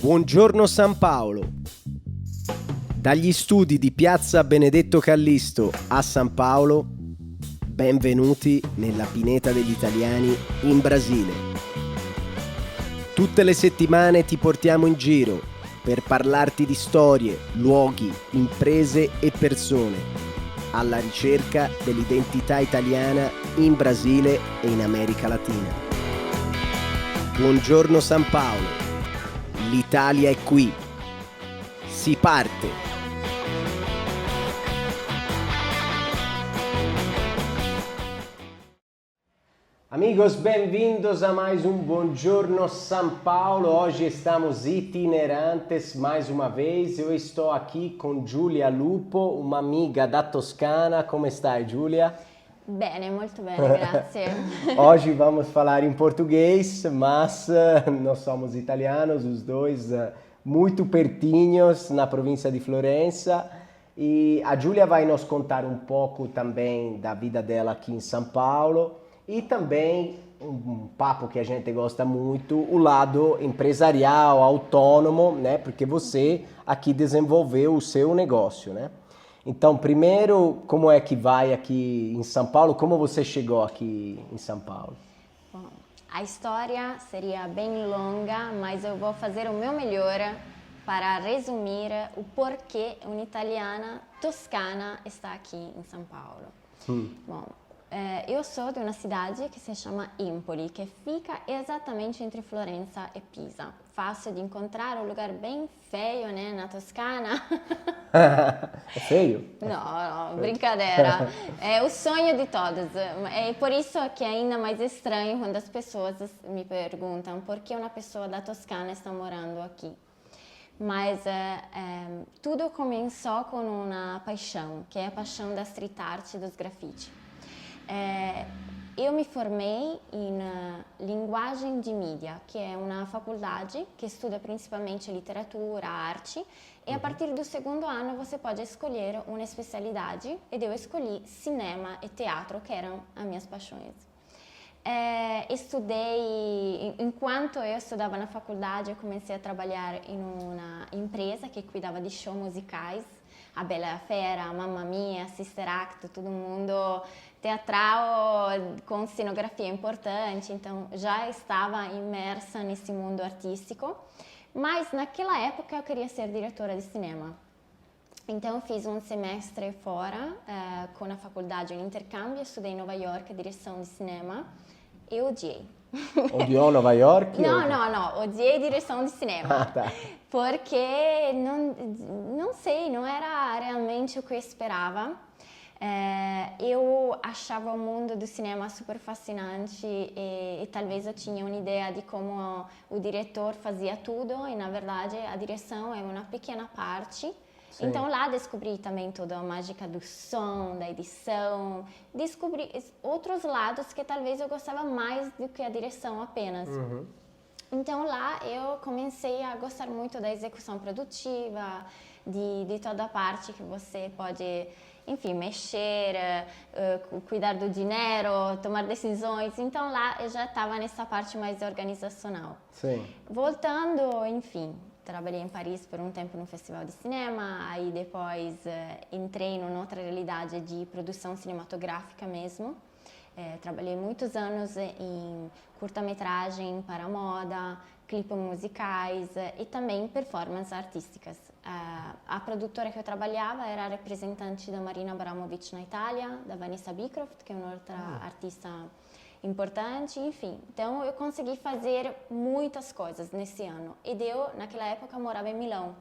Buongiorno San Paolo. Dagli studi di Piazza Benedetto Callisto a San Paolo, benvenuti nella Pineta degli Italiani in Brasile. Tutte le settimane ti portiamo in giro per parlarti di storie, luoghi, imprese e persone, alla ricerca dell'identità italiana in Brasile e in America Latina. Buongiorno San Paolo. L'Italia è qui. Si parte! Amigos, bem-vindos a mais Buongiorno São Paulo. Hoje estamos itinerantes mais uma vez. Eu estou aqui com Giulia Lupo, uma amiga da Toscana. Como está, Giulia? Bene, molto bene, grazie. Hoje vamos falar em português, mas nós somos italianos, os dois muito pertinhos na província de Florença. E a Giulia vai nos contar um pouco também da vida dela aqui em São Paulo e também um papo que a gente gosta muito, o lado empresarial, autônomo, né? Porque você aqui desenvolveu o seu negócio, né? Então, primeiro, como é que vai aqui em São Paulo? Como você chegou aqui em São Paulo? Bom, a história seria bem longa, mas eu vou fazer o meu melhor para resumir o porquê uma italiana toscana está aqui em São Paulo. Bom, eu sou de uma cidade que se chama Empoli, que fica exatamente entre Florença e Pisa. Fácil de encontrar, um lugar bem feio, né, na Toscana. É feio? Não, brincadeira. É o sonho de todos. É por isso que é ainda mais estranho quando as pessoas me perguntam por que uma pessoa da Toscana está morando aqui. Mas tudo começou com uma paixão, que é a paixão da street art e dos grafite. Eu me formei em linguagem de mídia, que é uma faculdade que estuda principalmente literatura, arte, e a partir do segundo ano você pode escolher uma especialidade, e eu escolhi cinema e teatro, que eram as minhas paixões. Estudei, enquanto eu estudava na faculdade, eu comecei a trabalhar em uma empresa que cuidava de shows musicais, a Bela e a Fera, Mamma Mia, Sister Act, todo mundo teatral com cenografia importante, então já estava imersa nesse mundo artístico, mas naquela época eu queria ser diretora de cinema. Então fiz um semestre fora com a faculdade, um intercâmbio, estudei em Nova York, direção de cinema, e odiei. Odiou Nova York? Não, odiei direção de cinema. Ah, tá. Porque não sei, não era realmente o que eu esperava. Eu achava o mundo do cinema super fascinante e talvez eu tinha uma ideia de como o diretor fazia tudo e na verdade a direção é uma pequena parte. Sim. Então lá descobri também toda a mágica do som, da edição, descobri outros lados que talvez eu gostava mais do que a direção apenas. Então lá eu comecei a gostar muito da execução produtiva, de toda a parte que você pode, enfim, mexer, cuidar do dinheiro, tomar decisões. Então lá eu já estava nessa parte mais organizacional. Sim. Voltando, enfim, trabalhei em Paris por um tempo no festival de cinema, aí depois entrei numa outra realidade de produção cinematográfica mesmo. Trabalhei muitos anos em curta-metragem para moda, clipes musicais e também performances artísticas. A produtora que eu trabalhava era a representante da Marina Abramovic na Itália, da Vanessa Bicroft, que é uma outra artista importante, enfim. Então eu consegui fazer muitas coisas nesse ano. E eu, naquela época, morava em Milão.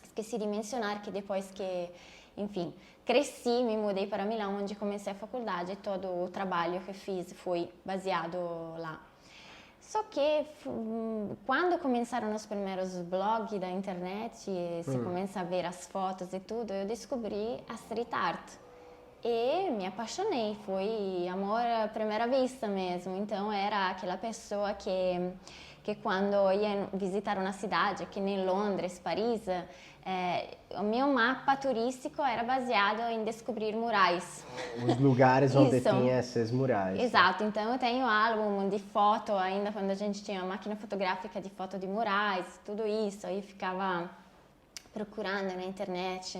Esqueci de mencionar que depois que, enfim, cresci, me mudei para Milão, onde comecei a faculdade e todo o trabalho que fiz foi baseado lá. Só que quando começaram os primeiros blogs da internet, e se começa a ver as fotos e tudo, eu descobri a street art. E me apaixonei, foi amor à primeira vista mesmo. Então era aquela pessoa que Porque quando eu ia visitar uma cidade, que nem Londres, Paris, o meu mapa turístico era baseado em descobrir murais. Os lugares onde Isso. tinha esses murais. Exato, então eu tenho álbum de foto ainda quando a gente tinha máquina fotográfica de foto de murais, tudo isso, aí ficava procurando na internet.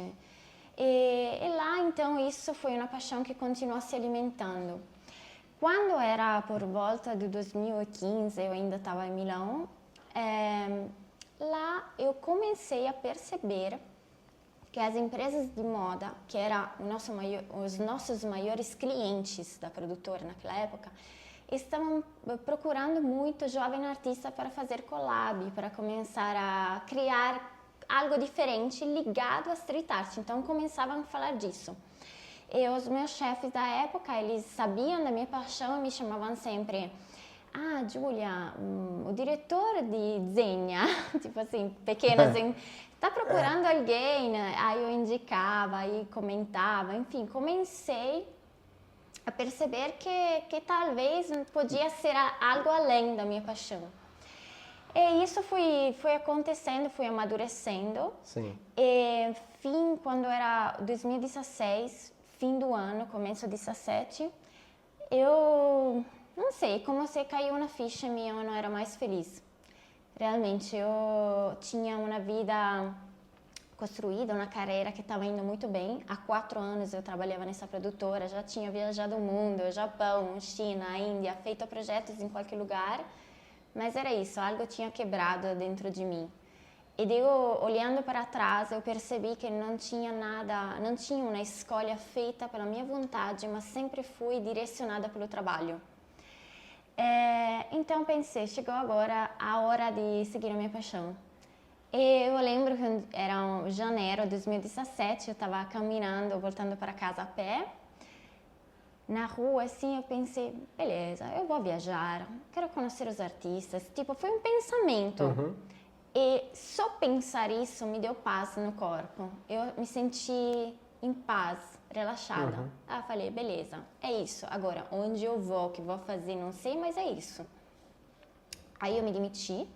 E lá então isso foi uma paixão que continuou se alimentando. Quando era por volta de 2015, eu ainda estava em Milão, lá eu comecei a perceber que as empresas de moda, que eram os nossos maiores clientes da produtora naquela época, estavam procurando muito jovem artista para fazer collab, para começar a criar algo diferente ligado a street art. Então começavam a falar disso. E os meus chefes da época, eles sabiam da minha paixão e me chamavam sempre: ah, Giulia, o diretor de Zegna, tipo assim, pequena assim, tá procurando alguém, né? Aí eu indicava, aí comentava, enfim, comecei a perceber que talvez podia ser algo além da minha paixão. E isso foi acontecendo, fui amadurecendo. Sim. E quando era 2016, fim do ano, começo de 17, eu não sei, como se caiu na ficha minha, eu não era mais feliz. Realmente, eu tinha uma vida construída, uma carreira que estava indo muito bem. Há 4 anos eu trabalhava nessa produtora, já tinha viajado o mundo, Japão, China, Índia, feito projetos em qualquer lugar. Mas era isso, algo tinha quebrado dentro de mim. E olhando para trás, eu percebi que não tinha uma escolha feita pela minha vontade, mas sempre fui direcionada pelo trabalho. Então pensei, chegou agora a hora de seguir a minha paixão. E eu lembro que era janeiro de 2017, eu estava caminhando, voltando para casa a pé. Na rua, assim, eu pensei, beleza, eu vou viajar, quero conhecer os artistas. Tipo, foi um pensamento. Uhum. E só pensar isso me deu paz no corpo. Eu me senti em paz, relaxada. Uhum. Aí eu falei, beleza, é isso. Agora, onde eu vou, o que vou fazer, não sei, mas é isso. Aí eu me demiti.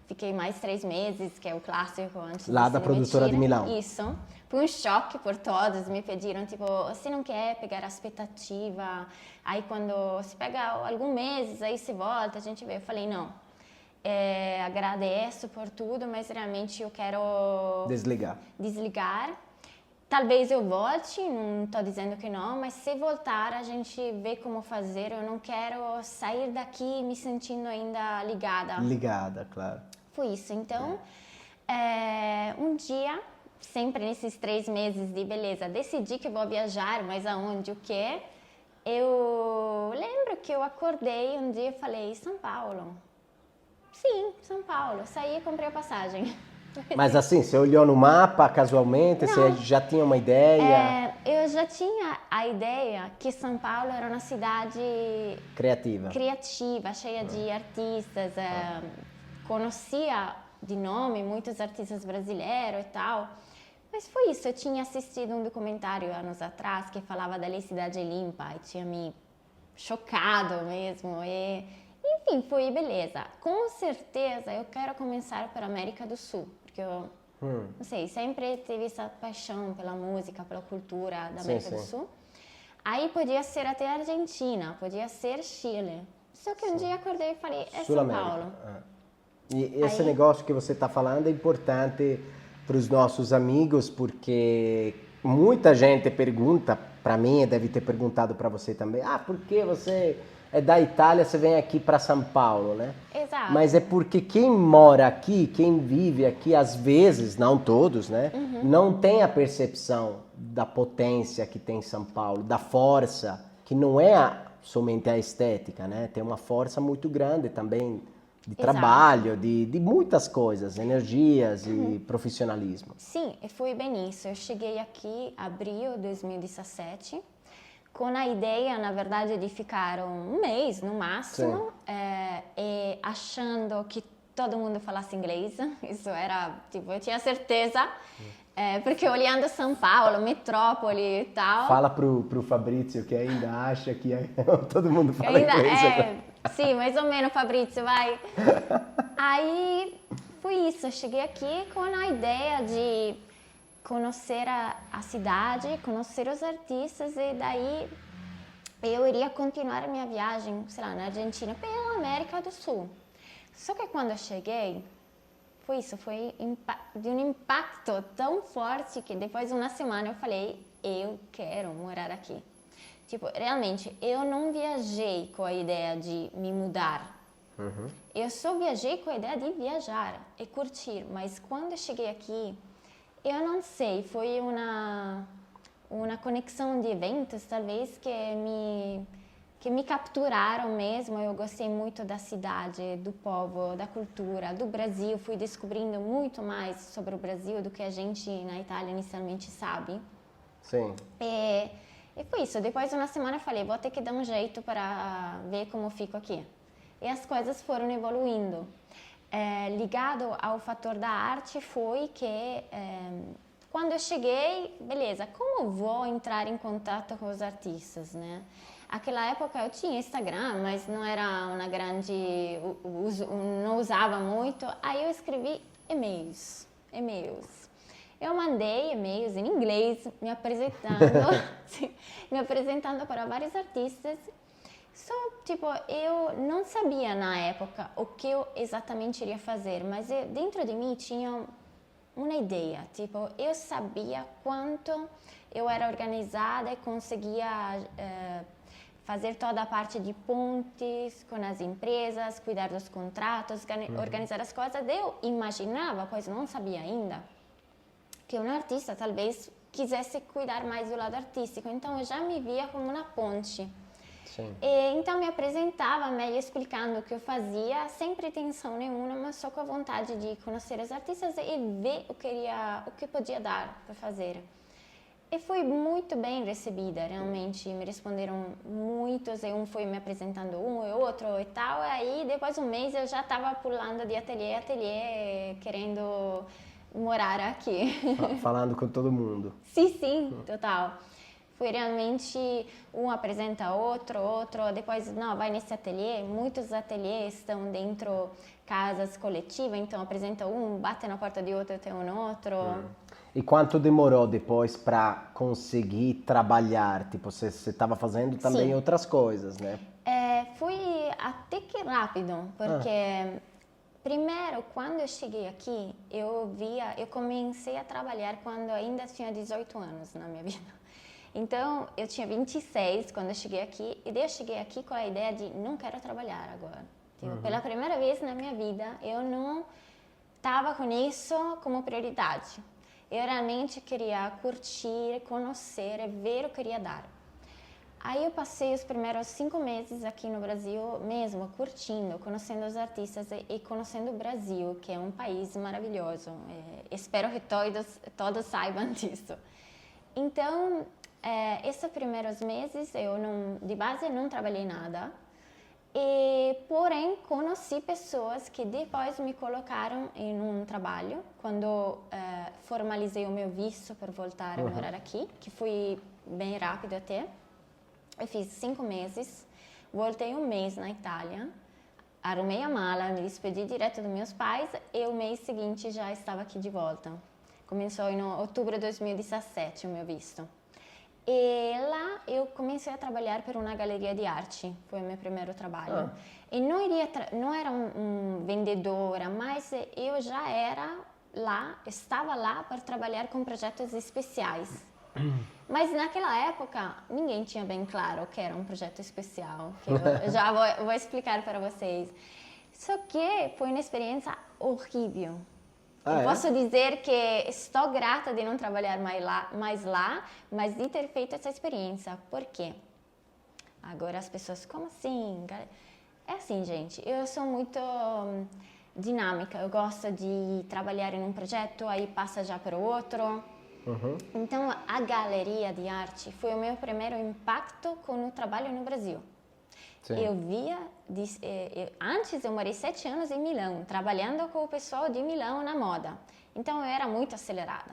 Fiquei mais 3 meses, que é o clássico antes lá de da se produtora de demitir. Milão. Isso. Foi um choque por todos, me pediram, tipo, você não quer pegar a expectativa? Aí quando se pega alguns meses, aí se volta, a gente vê. Eu falei, não, agradeço por tudo, mas realmente eu quero desligar. Talvez eu volte, não estou dizendo que não, mas se voltar a gente vê como fazer. Eu não quero sair daqui me sentindo ainda ligada. Ligada, claro. Foi isso. Então, um dia, sempre nesses 3 meses de beleza, decidi que vou viajar, mas aonde, o quê? Eu lembro que eu acordei um dia e falei, São Paulo. Sim, São Paulo. Saí e comprei a passagem. Mas assim, você olhou no mapa casualmente? Não. Você já tinha uma ideia? Eu já tinha a ideia que São Paulo era uma cidade Criativa, cheia de artistas. Conhecia de nome muitos artistas brasileiros e tal. Mas foi isso, eu tinha assistido um documentário anos atrás que falava da Lei Cidade Limpa e tinha me chocado mesmo. Enfim, foi beleza. Com certeza eu quero começar pela América do Sul, porque eu, não sei, sempre tive essa paixão pela música, pela cultura da América do Sul. Aí podia ser até Argentina, podia ser Chile. Só que um dia acordei e falei, São Paulo. E esse negócio que você está falando é importante para os nossos amigos, porque muita gente pergunta, para mim, e deve ter perguntado para você também, por que você é da Itália, você vem aqui para São Paulo, né? Exato. Mas é porque quem mora aqui, quem vive aqui, às vezes, não todos, né? Não tem a percepção da potência que tem São Paulo, da força, que não é somente a estética, né? Tem uma força muito grande também, de trabalho, de muitas coisas, energias e profissionalismo. Sim, foi bem isso. Eu cheguei aqui em abril de 2017, com a ideia, na verdade, de ficar um mês no máximo, e achando que todo mundo falasse inglês. Isso era, tipo, eu tinha certeza, porque olhando São Paulo, metrópole e tal... Fala pro Fabrício que ainda acha que todo mundo fala inglês agora. Sim, mais ou menos, Fabrício, vai. Aí foi isso, eu cheguei aqui com a ideia de conhecer a cidade, conhecer os artistas e daí eu iria continuar a minha viagem, sei lá, na Argentina, pela América do Sul. Só que quando eu cheguei, foi isso, foi de um impacto tão forte que depois de uma semana eu falei, eu quero morar aqui. Tipo, realmente, eu não viajei com a ideia de me mudar. Eu só viajei com a ideia de viajar e curtir, mas quando eu cheguei aqui, eu não sei, foi uma conexão de eventos, talvez, que me capturaram mesmo. Eu gostei muito da cidade, do povo, da cultura, do Brasil. Fui descobrindo muito mais sobre o Brasil do que a gente na Itália inicialmente sabe. Sim. E foi isso. Depois de uma semana eu falei, vou ter que dar um jeito para ver como fico aqui. E as coisas foram evoluindo. Ligado ao fator da arte foi que quando eu cheguei, beleza, como vou entrar em contato com os artistas, né? Aquela época eu tinha Instagram, mas não era uma grande, não usava muito. Aí eu escrevi e-mails. Eu mandei e-mails em inglês, me apresentando para vários artistas. Só, tipo, eu não sabia na época o que eu exatamente iria fazer, mas dentro de mim tinha uma ideia. Tipo, eu sabia quanto eu era organizada e conseguia fazer toda a parte de pontes com as empresas, cuidar dos contratos, organizar as coisas. Eu imaginava, pois não sabia ainda, que um artista talvez quisesse cuidar mais do lado artístico. Então eu já me via como uma ponte. Sim. Então me apresentava meio explicando o que eu fazia, sem pretensão nenhuma, mas só com a vontade de conhecer os artistas e ver o que podia dar para fazer. E foi muito bem recebida, realmente, me responderam muitos, e um foi me apresentando um e outro e tal, e aí depois de um mês eu já estava pulando de ateliê a ateliê, querendo morar aqui. Falando com todo mundo. Sim, total. Foi realmente um apresenta outro, depois, não, vai nesse ateliê. Muitos ateliês estão dentro casas coletivas, então apresenta um, bate na porta de outro, tem um outro. E quanto demorou depois para conseguir trabalhar? Tipo, você estava fazendo também outras coisas, né? Foi até que rápido, porque primeiro, quando eu cheguei aqui, eu comecei a trabalhar quando ainda tinha 18 anos na minha vida. Então, eu tinha 26 quando eu cheguei aqui, e daí eu cheguei aqui com a ideia de não quero trabalhar agora. Tipo, pela primeira vez na minha vida, eu não estava com isso como prioridade. Eu realmente queria curtir, conhecer e ver o que queria dar. Aí eu passei os primeiros 5 meses aqui no Brasil mesmo, curtindo, conhecendo os artistas e conhecendo o Brasil, que é um país maravilhoso. Espero que todos saibam disso. Então, esses primeiros meses, de base não trabalhei nada, porém conheci pessoas que depois me colocaram em um trabalho, quando formalizei o meu visto para voltar a morar aqui, que foi bem rápido até. Eu fiz 5 meses, voltei um mês na Itália, arrumei a mala, me despedi direto dos meus pais e o mês seguinte já estava aqui de volta. Começou em outubro de 2017 o meu visto. E lá eu comecei a trabalhar para uma galeria de arte, foi o meu primeiro trabalho. E não era um vendedora, mas eu já estava lá para trabalhar com projetos especiais. Mas naquela época, ninguém tinha bem claro o que era um projeto especial, que eu já vou explicar para vocês. Só que foi uma experiência horrível. Eu posso dizer que estou grata de não trabalhar mais lá, mas de ter feito essa experiência. Por quê? Agora as pessoas, como assim? É assim, gente, eu sou muito dinâmica. Eu gosto de trabalhar em um projeto, aí passa já para o outro. Então, a galeria de arte foi o meu primeiro impacto com o trabalho no Brasil. Sim. Eu via, antes eu morei 7 anos em Milão, trabalhando com o pessoal de Milão na moda. Então, eu era muito acelerada,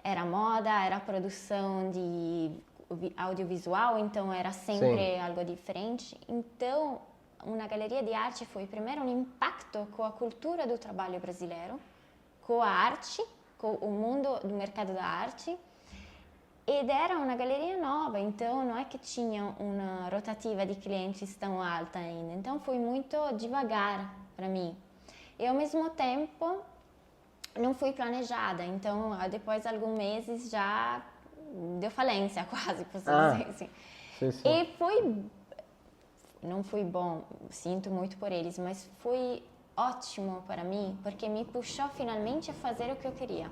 era moda, era produção de audiovisual, então era sempre algo diferente. Então, uma galeria de arte foi primeiro um impacto com a cultura do trabalho brasileiro, com a arte, com o mundo do mercado da arte. Ed era uma galeria nova, então não é que tinha uma rotativa de clientes tão alta ainda. Então foi muito devagar para mim. E ao mesmo tempo não fui planejada, então depois de alguns meses já deu falência quase, posso dizer assim. Sim. E não foi bom, sinto muito por eles, mas foi ótimo para mim, porque me puxou finalmente a fazer o que eu queria.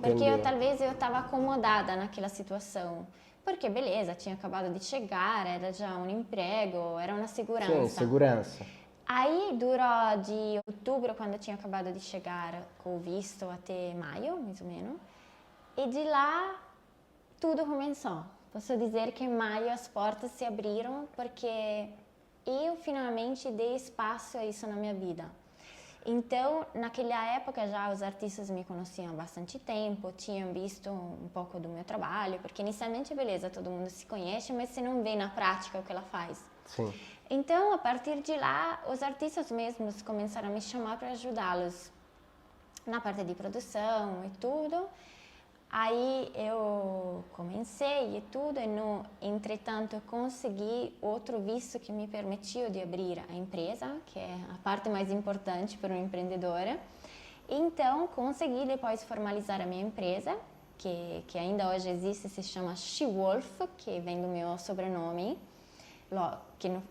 Porque talvez eu estava acomodada naquela situação. Porque, beleza, tinha acabado de chegar, era já um emprego, era uma segurança. Sim, segurança. Aí durou de outubro, quando eu tinha acabado de chegar com o visto, até maio, mais ou menos. E de lá, tudo começou. Posso dizer que em maio as portas se abriram, porque eu finalmente dei espaço a isso na minha vida. Então, naquela época já os artistas me conheciam há bastante tempo, tinham visto um pouco do meu trabalho, porque inicialmente, beleza, todo mundo se conhece, mas você não vê na prática o que ela faz. Sim. Então, a partir de lá, os artistas mesmos começaram a me chamar para ajudá-los na parte de produção e tudo. Aí eu comecei e tudo, e entretanto eu consegui outro visto que me permitiu de abrir a empresa, que é a parte mais importante para uma empreendedora. Então consegui depois formalizar a minha empresa, que ainda hoje existe, se chama She-Wolf, que vem do meu sobrenome,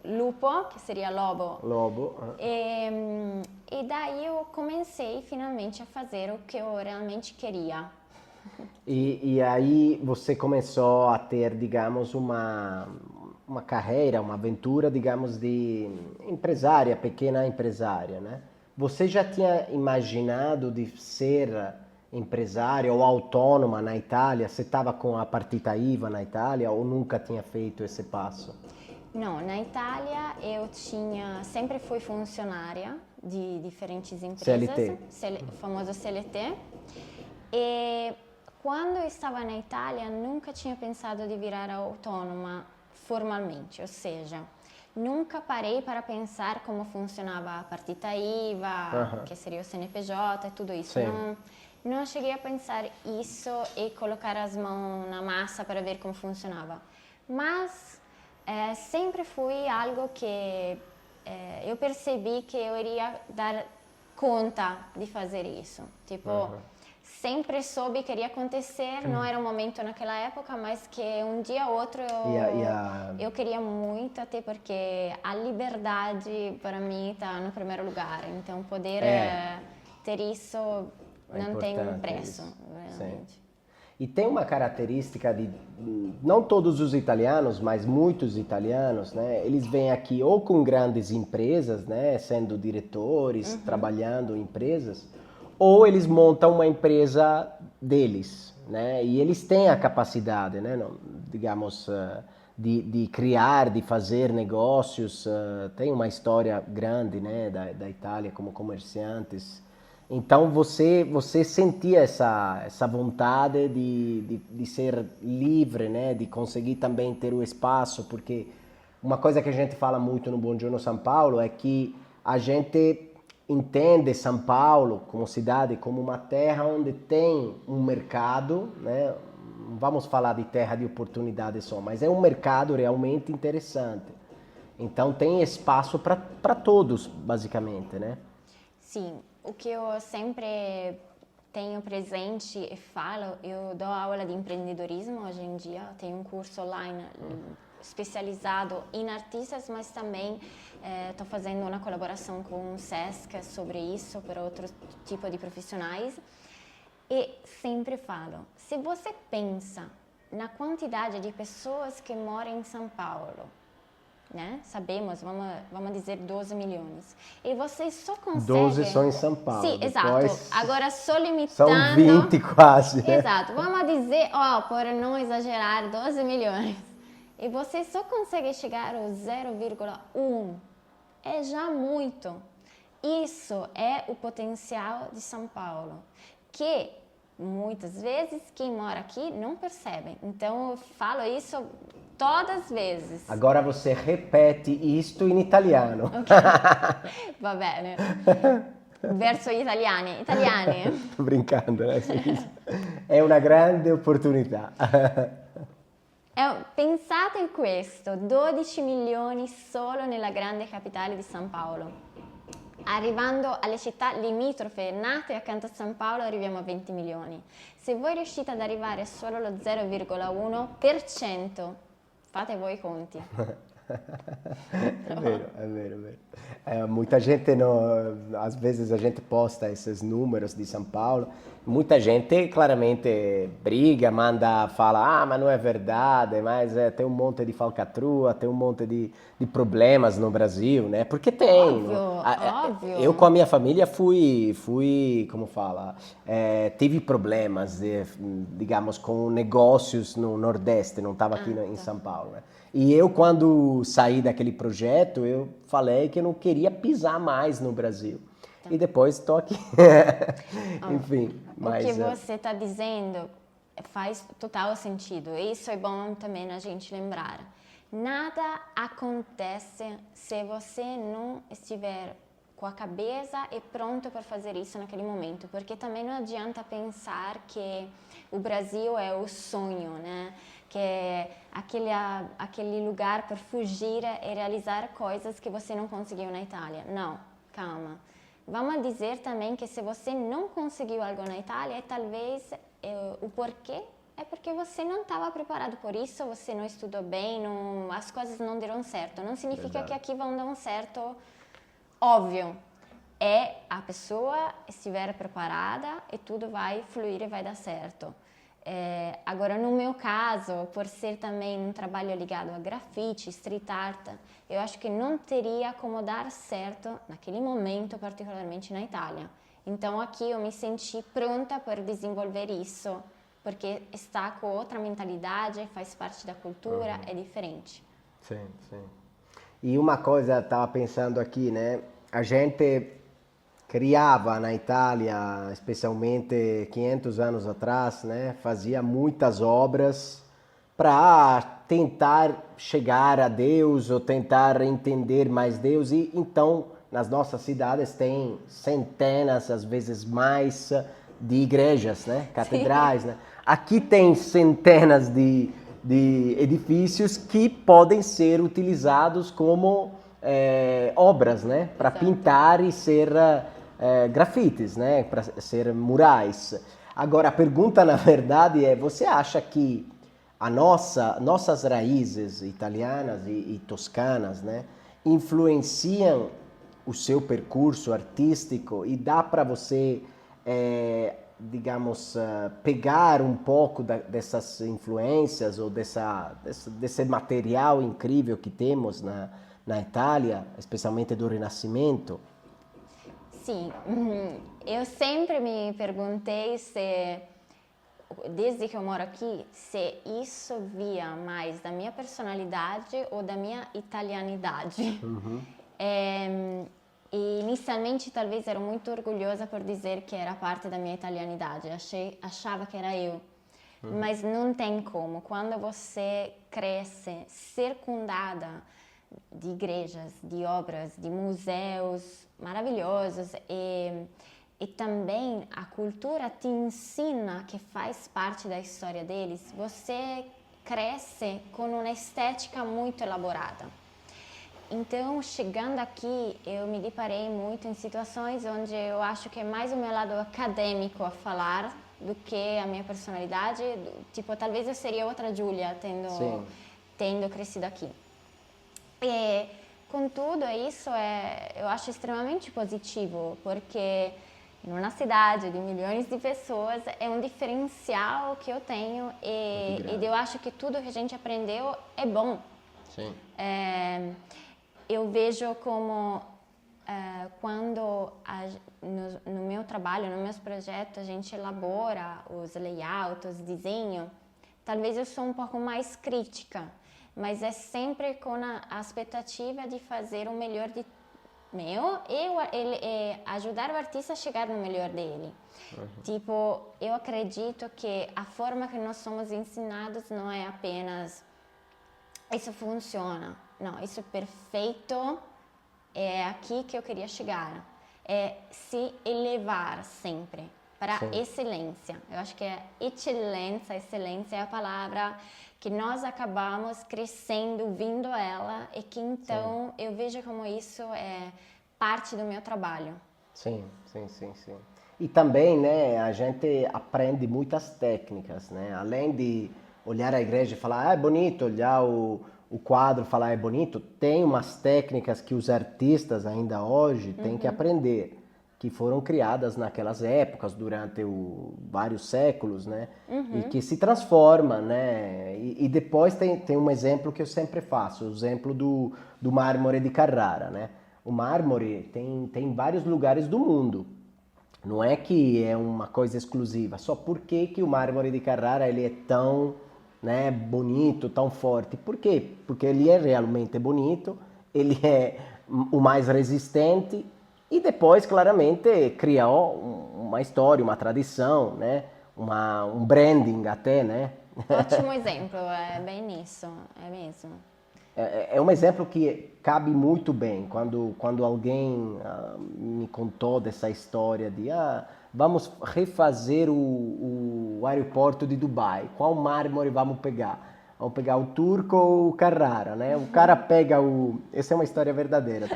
Lupo, que seria lobo. Lobo. E daí eu comecei finalmente a fazer o que eu realmente queria. E aí você começou a ter, digamos, uma carreira, uma aventura, digamos, de empresária, pequena empresária, né? Você já tinha imaginado de ser empresária ou autônoma na Itália? Você estava com a partita IVA na Itália ou nunca tinha feito esse passo? Não, na Itália eu sempre fui funcionária de diferentes empresas, famoso CLT. E quando eu estava na Itália, nunca tinha pensado de virar autônoma formalmente, ou seja, nunca parei para pensar como funcionava a partita IVA, que seria o CNPJ e tudo isso. Não cheguei a pensar isso e colocar as mãos na massa para ver como funcionava. Mas sempre foi algo que eu percebi que eu iria dar conta de fazer isso. Tipo, sempre soube que iria acontecer, não era um momento naquela época, mas que um dia ou outro eu queria muito, até porque a liberdade para mim está no primeiro lugar. Então, poder ter isso não tem um preço, realmente. Sim. E tem uma característica de, não todos os italianos, mas muitos italianos, né? Eles vêm aqui ou com grandes empresas, né? Sendo diretores, trabalhando em empresas, ou eles montam uma empresa deles, né? E eles têm a capacidade, né? Digamos, de criar, de fazer negócios. Tem uma história grande, né? Da Itália como comerciantes. Então você sentia essa vontade de ser livre, né? De conseguir também ter o espaço, porque uma coisa que a gente fala muito no Buongiorno São Paulo é que a gente entende São Paulo como cidade, como uma terra onde tem um mercado, né? Não vamos falar de terra de oportunidade só, mas é um mercado realmente interessante. Então tem espaço para todos, basicamente, né? Sim, o que eu sempre tenho presente e falo, eu dou aula de empreendedorismo hoje em dia, tenho um curso online especializado em artistas, mas também estou fazendo uma colaboração com o SESC sobre isso, para outro tipo de profissionais. E sempre falo, se você pensa na quantidade de pessoas que moram em São Paulo, né? Sabemos, vamos dizer 12 milhões. E você só consegue... 12 só em São Paulo. Sim, depois exato. Agora só limitando... São 20 quase. Né? Exato. Vamos dizer, por não exagerar, 12 milhões. E você só consegue chegar ao 0,1. É já muito. Isso é o potencial de São Paulo. Que muitas vezes quem mora aqui não percebe. Então eu falo isso todas as vezes. Agora você repete isto in italiano. Ok, va bene. Verso gli italiani. Italiani. Sto brincando, né? È una grande opportunità. Pensate in questo, 12 milioni solo nella grande capitale di San Paolo. Arrivando alle città limitrofe nate accanto a San Paolo arriviamo a 20 milioni. Se voi riuscite ad arrivare solo allo 0,1%, fate voi i conti. É vero, é vero, é vero. Muita gente, às vezes a gente posta esses números de São Paulo, muita gente claramente briga, fala, mas não é verdade, mas tem um monte de falcatrua, tem um monte de problemas no Brasil, né? Porque tem. Óbvio. Eu com a minha família fui, como fala, tive problemas, digamos, com negócios no Nordeste, não estava aqui em São Paulo, né? E eu, quando saí daquele projeto, eu falei que eu não queria pisar mais no Brasil. E depois estou aqui. Enfim. Mas, o que você está dizendo faz total sentido. Isso é bom também a gente lembrar. Nada acontece se você não estiver com a cabeça e pronto para fazer isso naquele momento. Porque também não adianta pensar que o Brasil é o sonho, né? Que é aquele lugar para fugir e realizar coisas que você não conseguiu na Itália. Não, calma. Vamos dizer também que se você não conseguiu algo na Itália, talvez o porquê é porque você não estava preparado por isso, você não estudou bem, as coisas não deram certo. Não significa que aqui vão dar certo, óbvio. A pessoa estiver preparada e tudo vai fluir e vai dar certo. Agora, no meu caso, por ser também um trabalho ligado a grafite, street art, eu acho que não teria como dar certo naquele momento, particularmente na Itália. Então, aqui eu me senti pronta para desenvolver isso, porque está com outra mentalidade, faz parte da cultura, é diferente. Sim, sim. E uma coisa, estava pensando aqui, né? A gente criava na Itália, especialmente 500 anos atrás, né, fazia muitas obras para tentar chegar a Deus ou tentar entender mais Deus. E então, nas nossas cidades tem centenas, às vezes mais, de igrejas, né, catedrais, né? Aqui tem centenas de edifícios que podem ser utilizados como obras, né, para pintar e ser grafites, né, para ser murais. Agora, a pergunta, na verdade, você acha que nossas raízes italianas e toscanas, né, influenciam o seu percurso artístico e dá para você, digamos, pegar um pouco dessas influências ou desse material incrível que temos na Itália, especialmente do Renascimento? Sim, eu sempre me perguntei se, desde que eu moro aqui, se isso via mais da minha personalidade ou da minha italianidade. Uhum. E inicialmente talvez era muito orgulhosa por dizer que era parte da minha italianidade, achava que era eu. Mas não tem como, quando você cresce circundada de igrejas, de obras, de museus maravilhosos e também a cultura te ensina que faz parte da história deles, você cresce com uma estética muito elaborada. Então, chegando aqui, eu me deparei muito em situações onde eu acho que é mais o meu lado acadêmico a falar do que a minha personalidade. Tipo, talvez eu seria outra Giulia tendo crescido aqui. E, contudo, isso eu acho extremamente positivo, porque em uma cidade de milhões de pessoas é um diferencial que eu tenho e eu acho que tudo que a gente aprendeu é bom. Sim. Eu vejo como quando no meu trabalho, nos meus projetos, a gente elabora os layouts, os desenhos, talvez eu sou um pouco mais crítica, mas é sempre com a expectativa de fazer o melhor meu e ajudar o artista a chegar no melhor dele. Tipo, eu acredito que a forma que nós somos ensinados não é apenas isso funciona, não, isso é perfeito, é aqui que eu queria chegar. É se elevar sempre para excelência. Eu acho que excelência é a palavra que nós acabamos crescendo, vindo ela, e que então eu vejo como isso é parte do meu trabalho. Sim. E também, né, a gente aprende muitas técnicas, né? Além de olhar a igreja e falar, ah, é bonito, olhar o quadro e falar, é bonito, tem umas técnicas que os artistas ainda hoje têm que aprender, que foram criadas naquelas épocas, durante vários séculos, né? E que se transforma, né? E depois tem um exemplo que eu sempre faço, o exemplo do mármore de Carrara, né? O mármore tem vários lugares do mundo. Não é que é uma coisa exclusiva, só porque que o mármore de Carrara ele é tão, né, bonito, tão forte. Por quê? Porque ele é realmente bonito, ele é o mais resistente e depois, claramente, criou uma história, uma tradição, né, um branding até, né? Ótimo exemplo, é bem isso, é mesmo. É um exemplo que cabe muito bem quando alguém me contou dessa história de vamos refazer o aeroporto de Dubai, qual mármore vamos pegar? Vamos pegar o turco ou o Carrara, né? O cara pega essa é uma história verdadeira.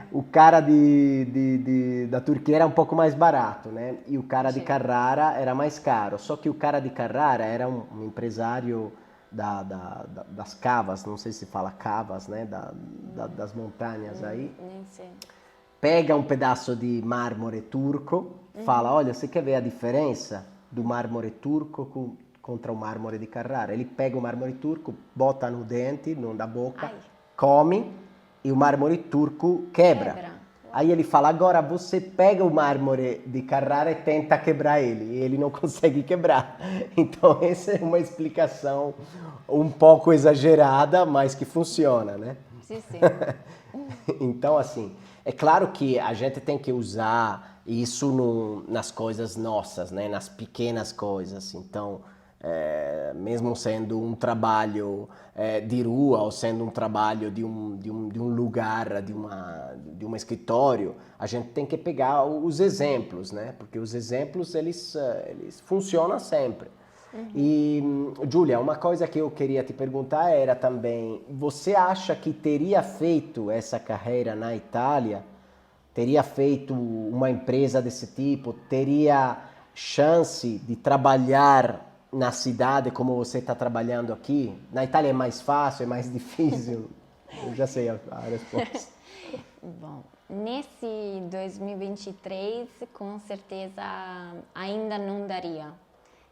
O cara da Turquia era um pouco mais barato, né? E o cara de Carrara era mais caro. Só que o cara de Carrara era um empresário das cavas, não sei se fala cavas, né? Das montanhas aí. Nem sei. Pega um pedaço de mármore turco, fala, olha, você quer ver a diferença do mármore turco contra o mármore de Carrara? Ele pega o mármore turco, bota no dente, na boca, come e o mármore turco quebra. Aí ele fala, agora você pega o mármore de Carrara e tenta quebrar ele. E ele não consegue quebrar. Então essa é uma explicação um pouco exagerada, mas que funciona, né? Sim. Então, assim, é claro que a gente tem que usar isso nas coisas nossas, né? Nas pequenas coisas. Então, mesmo sendo um trabalho de rua ou sendo um trabalho de um lugar, de um escritório, a gente tem que pegar os exemplos, né? Porque os exemplos, eles funcionam sempre. E, Júlia, uma coisa que eu queria te perguntar era também, você acha que teria feito essa carreira na Itália? Teria feito uma empresa desse tipo? Teria chance de trabalhar na cidade como você está trabalhando aqui? Na Itália é mais fácil, é mais difícil? Eu já sei a resposta. Bom, nesse 2023, com certeza ainda não daria.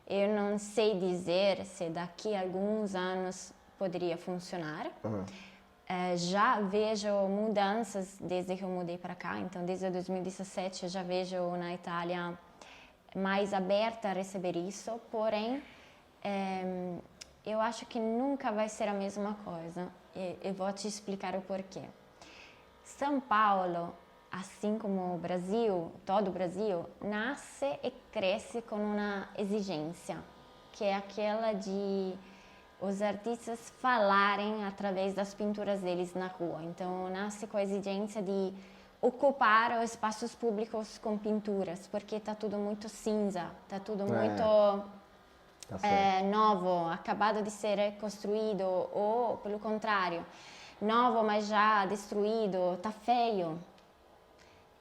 Eu não sei dizer se daqui a alguns anos poderia funcionar. Já vejo mudanças desde que eu mudei para cá, então desde 2017 eu já vejo na Itália mais aberta a receber isso, porém eu acho que nunca vai ser a mesma coisa. Eu vou te explicar o porquê. São Paulo, assim como o Brasil, todo o Brasil, nasce e cresce com uma exigência, que é aquela de os artistas falarem através das pinturas deles na rua. Então, nasce com a exigência de ocupar os espaços públicos com pinturas, porque está tudo muito cinza, está tudo muito novo, acabado de ser construído, ou, pelo contrário, novo, mas já destruído, está feio.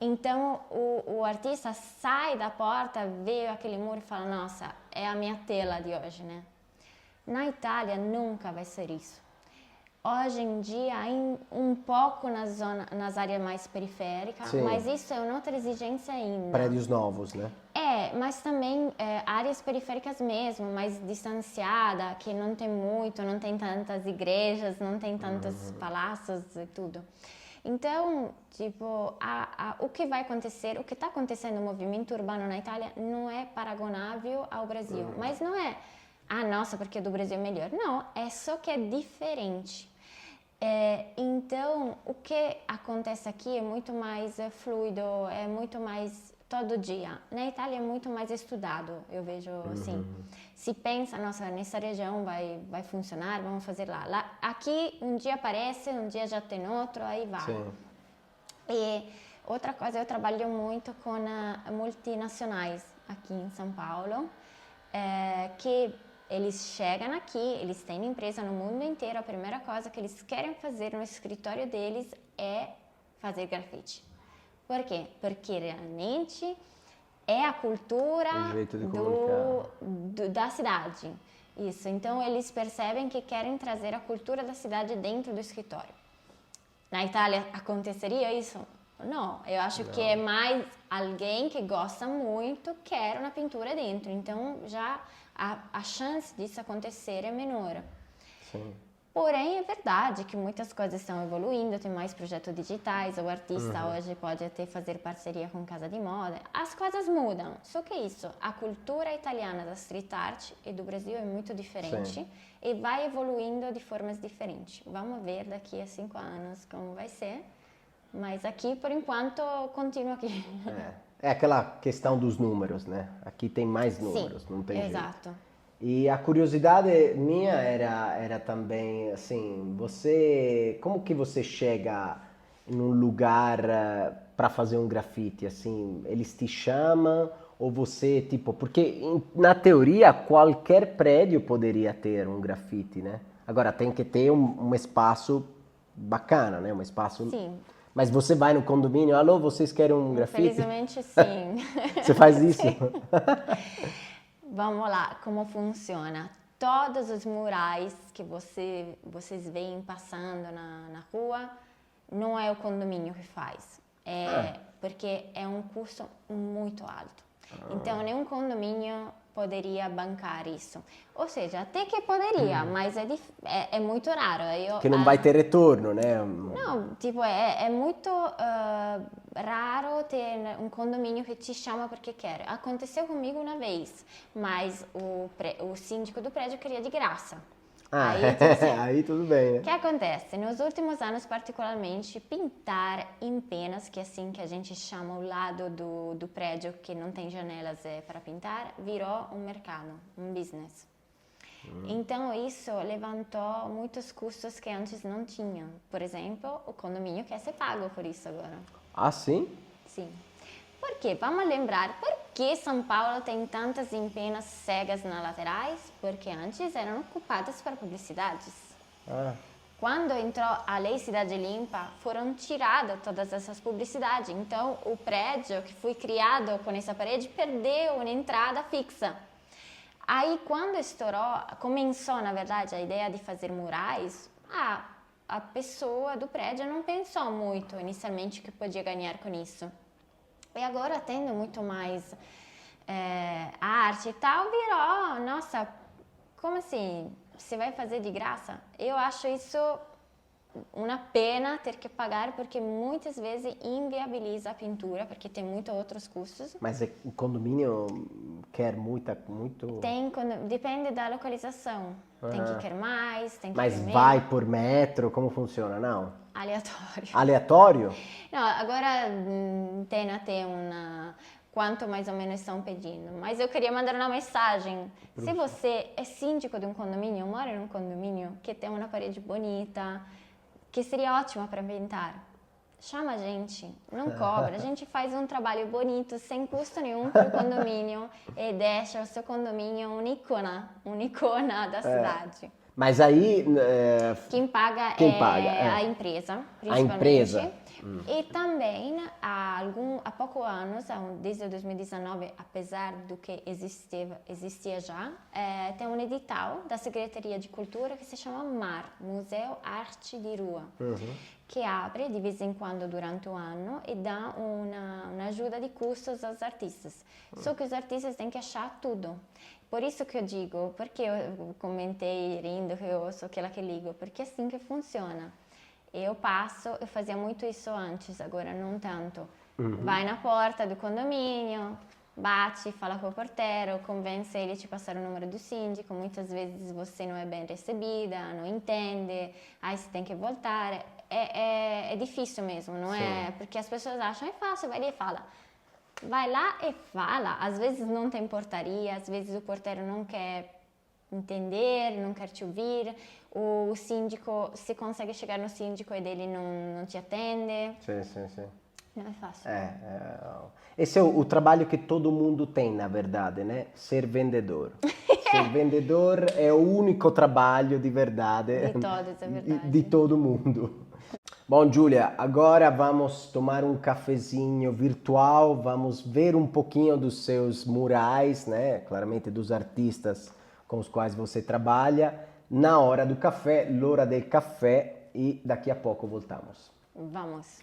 Então, o artista sai da porta, vê aquele muro e fala, nossa, é a minha tela de hoje, né? Na Itália, nunca vai ser isso. Hoje em dia, um pouco nas áreas mais periféricas, mas isso é uma outra exigência ainda. Prédios novos, né? Mas também áreas periféricas mesmo, mais distanciada, que não tem não tem tantas igrejas, não tem tantos palácios e tudo. Então, tipo, o que vai acontecer, o que está acontecendo no movimento urbano na Itália não é paragonável ao Brasil. Mas não é, nossa, porque do Brasil é melhor. Não, é só que é diferente. Então, o que acontece aqui é muito mais fluido, é muito mais todo dia. Na Itália é muito mais estudado, eu vejo assim. Se pensa, nossa, nessa região vai funcionar, vamos fazer lá. Aqui um dia aparece, um dia já tem outro, aí vai. Sim. E outra coisa, eu trabalho muito com multinacionais aqui em São Paulo, que eles chegam aqui, eles têm empresa no mundo inteiro, a primeira coisa que eles querem fazer no escritório deles é fazer grafite. Por quê? Porque realmente é a cultura O jeito de comunicar. da cidade. Isso, então eles percebem que querem trazer a cultura da cidade dentro do escritório. Na Itália aconteceria isso? Não, eu acho que é mais alguém que gosta muito, quer uma pintura dentro. Então já a chance disso acontecer é menor. Sim. Porém, é verdade que muitas coisas estão evoluindo, tem mais projetos digitais, o artista hoje pode até fazer parceria com casa de moda. As coisas mudam, só que isso, a cultura italiana da street art e do Brasil é muito diferente. Sim. E vai evoluindo de formas diferentes. Vamos ver daqui a 5 anos como vai ser, mas aqui, por enquanto, continua aqui. É aquela questão dos números, né? Aqui tem mais números, Sim, não tem jeito. exato. E a curiosidade minha era também, assim, como que você chega num lugar para fazer um grafite, assim, eles te chamam ou você, tipo, porque na teoria qualquer prédio poderia ter um grafite, né? Agora tem que ter um espaço bacana, né? Um espaço... Sim. Mas você vai no condomínio, alô, vocês querem um grafite? Infelizmente, sim. Você faz isso? Sim. Vamos lá, como funciona? Todos os murais que vocês veem passando na rua, não é o condomínio que faz. Porque é um custo muito alto. Então, nenhum condomínio poderia bancar isso. Ou seja, até que poderia, mas é muito raro. Que não vai ter retorno, né? Não, tipo, é muito raro ter um condomínio que te chama porque quer. Aconteceu comigo uma vez, mas o síndico do prédio queria de graça. Aí, tipo assim, aí tudo bem, né? o que acontece? Nos últimos anos, particularmente, pintar em penas, que é assim que a gente chama o lado do prédio que não tem janelas para pintar, virou um mercado, um business. Então, isso levantou muitos custos que antes não tinham. Por exemplo, o condomínio quer ser pago por isso agora. Ah, sim? Sim. Por quê? Vamos lembrar, por que São Paulo tem tantas empenas cegas nas laterais? Porque antes eram ocupadas para publicidades. Quando entrou a Lei Cidade Limpa, foram tiradas todas essas publicidades. Então, o prédio que foi criado com essa parede perdeu uma entrada fixa. Aí, quando estourou, começou, na verdade, a ideia de fazer murais, a pessoa do prédio não pensou muito inicialmente que podia ganhar com isso. E agora, tendo muito mais arte e tal, virou, nossa, como assim? Você vai fazer de graça? Eu acho isso uma pena ter que pagar, porque muitas vezes inviabiliza a pintura, porque tem muitos outros custos. Mas o condomínio quer muito... Depende da localização. Tem que querer mais, tem que Mas querer menos. vai por metro? Como funciona? Não? Aleatório. Aleatório? Não, agora tem até quanto mais ou menos estão pedindo. Mas eu queria mandar uma mensagem. Se você é síndico de um condomínio, mora em um condomínio que tem uma parede bonita, que seria ótima para pintar, chama a gente, não cobra. A gente faz um trabalho bonito, sem custo nenhum para o condomínio e deixa o seu condomínio uma icona da cidade. Mas aí... Quem paga a empresa, principalmente. A empresa. E também, há poucos anos, desde 2019, apesar do que existia já, tem um edital da Secretaria de Cultura que se chama MAR, Museu Arte de Rua, que abre de vez em quando durante o ano e dá uma ajuda de custos aos artistas. Só que os artistas têm que achar tudo. Por isso que eu digo, porque eu comentei rindo que eu sou aquela que ligo, porque é assim que funciona. Eu fazia muito isso antes, agora não tanto. Vai na porta do condomínio, bate, fala com o porteiro, convence ele a te passar o número do síndico. Muitas vezes você não é bem recebida, não entende, aí você tem que voltar. É difícil mesmo, não é? Porque as pessoas acham, é fácil, vai ali e fala. Vai lá e fala. Às vezes não tem portaria, às vezes o porteiro não quer entender, não quer te ouvir. O síndico, se consegue chegar no síndico e dele não te atende. Sim. Não é fácil. Esse é o trabalho que todo mundo tem, na verdade, né? Ser vendedor. Ser vendedor é o único trabalho de verdade. De todos, é verdade. De todo mundo. Bom, Giulia, agora vamos tomar um cafezinho virtual, vamos ver um pouquinho dos seus murais, né? Claramente dos artistas com os quais você trabalha, na hora do café, l'ora del caffè, e daqui a pouco voltamos. Vamos.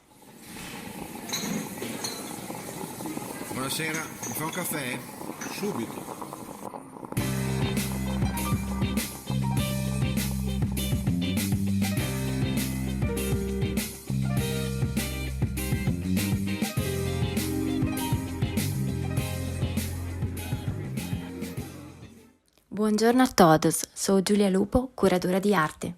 Buonasera, mi fa un caffè? Subito. Buongiorno a todos, sou Giulia Lupo, curadora de arte.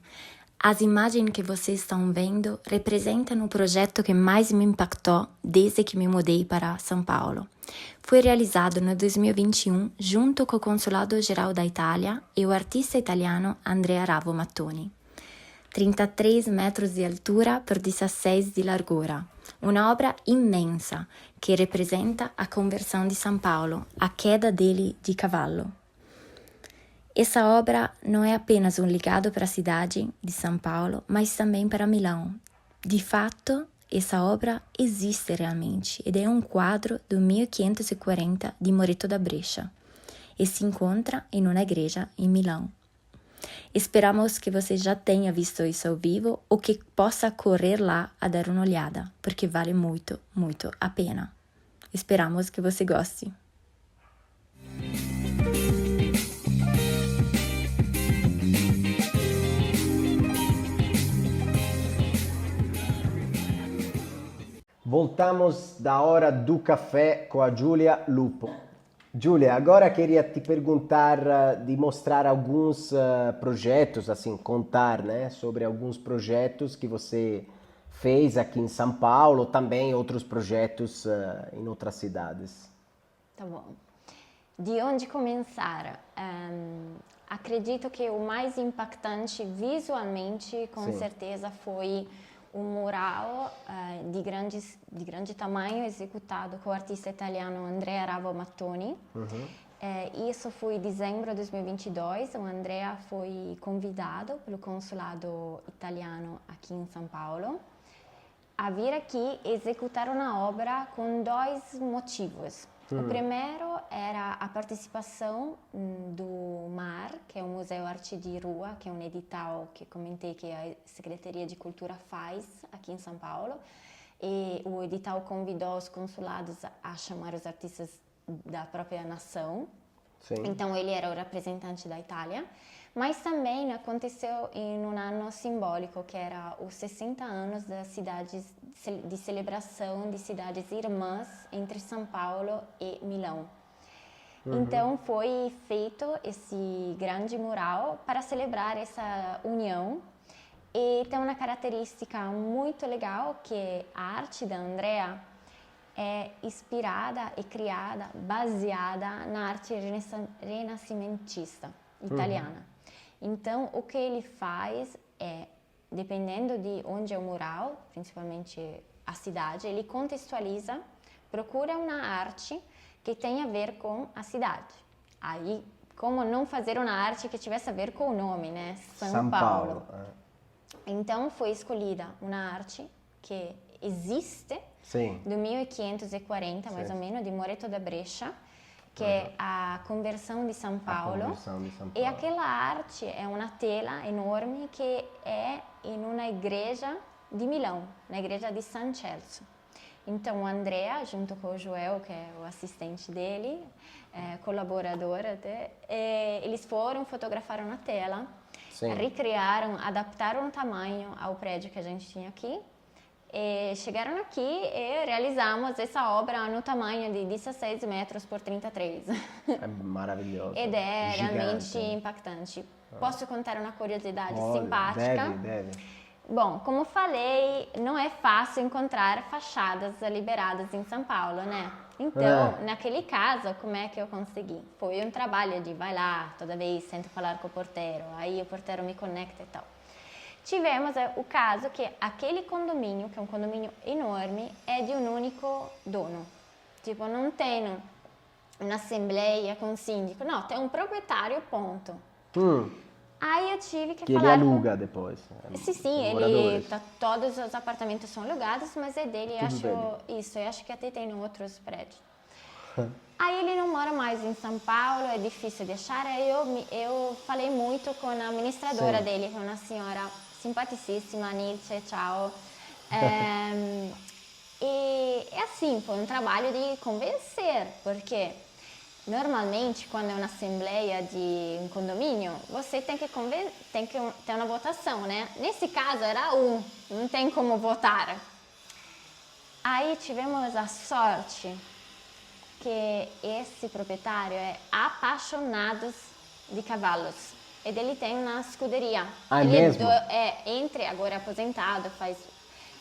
As imagens que vocês estão vendo representam o projeto que mais me impactou desde que me mudei para São Paulo. Foi realizado no 2021 junto com o Consulado Geral da Itália e o artista italiano Andrea Ravo Mattoni. 33 metros de altura por 16 de largura. Uma obra imensa que representa a conversão de São Paulo, a queda dele de cavalo. Essa obra não é apenas um legado para a cidade de São Paulo, mas também para Milão. De fato, essa obra existe realmente ed é um quadro do 1540 di Moreto da Brescia e se encontra em uma igreja em Milão. Esperamos que você já tenha visto isso ao vivo ou que possa correr lá a dar uma olhada, porque vale muito, muito a pena. Esperamos que você goste. Voltamos da hora do café com a Giulia Lupo. Giulia, agora queria te perguntar de mostrar alguns projetos, assim, contar, né, sobre alguns projetos que você fez aqui em São Paulo, também outros projetos em outras cidades. Tá bom. De onde começar? Acredito que o mais impactante visualmente, com certeza, foi um mural de grande tamanho executado com o artista italiano Andrea Ravo Mattoni. Isso foi em dezembro de 2022. O Andrea foi convidado pelo consulado italiano aqui em São Paulo a vir aqui executar uma obra com dois motivos. O primeiro era a participação do MAR, que é o Museu Arte de Rua, que é um edital que comentei que a Secretaria de Cultura faz aqui em São Paulo. E o edital convidou os consulados a chamar os artistas da própria nação. Sim. Então ele era o representante da Itália. Mas também aconteceu em um ano simbólico, que era os 60 anos das cidades de celebração de cidades irmãs entre São Paulo e Milão. Então foi feito esse grande mural para celebrar essa união. E tem uma característica muito legal, que a arte da Andrea é inspirada e criada, baseada na arte renascimentista italiana. Então, o que ele faz é, dependendo de onde é o mural, principalmente a cidade, ele contextualiza, procura uma arte que tenha a ver com a cidade. Aí, como não fazer uma arte que tivesse a ver com o nome, né? São Paulo. Então, foi escolhida uma arte que existe, do 1540, mais ou menos, de Moreto da Brescia, que é a conversão de São Paulo. E aquela arte é uma tela enorme que é em uma igreja de Milão, na igreja de San Celso. Então, o Andrea, junto com o Joel, que é o assistente dele, colaborador até, eles foram, fotografaram a tela, recriaram, adaptaram o tamanho ao prédio que a gente tinha aqui E chegaram aqui e realizamos essa obra no tamanho de 16 metros por 33. É maravilhoso. Ed é Gigante. realmente impactante. Posso contar uma curiosidade Olha, simpática? deve. Bom, como falei, não é fácil encontrar fachadas liberadas em São Paulo, né? Então, naquele caso, como é que eu consegui? Foi um trabalho de vai lá, toda vez tento falar com o porteiro, aí o porteiro me conecta e tal. Tivemos o caso que aquele condomínio, que é um condomínio enorme, é de um único dono. Tipo, não tem uma assembleia com síndico, não, tem um proprietário, ponto. Aí eu tive que Que ele falar aluga depois. Sim, moradores. todos os apartamentos são alugados, mas é dele, Tudo acho dele. isso, eu acho que até tem em outros prédios. Aí ele não mora mais em São Paulo, é difícil de achar, aí eu falei muito com a administradora Sim. dele, que é uma senhora simpaticíssima, Nilce, tchau. E assim, foi um trabalho de convencer, porque normalmente quando é uma assembleia de um condomínio, você tem que ter uma votação, né? Nesse caso era não tem como votar. Aí tivemos a sorte que esse proprietário é apaixonado de cavalos. E ele tem uma escuderia. Ah, é ele mesmo? agora aposentado,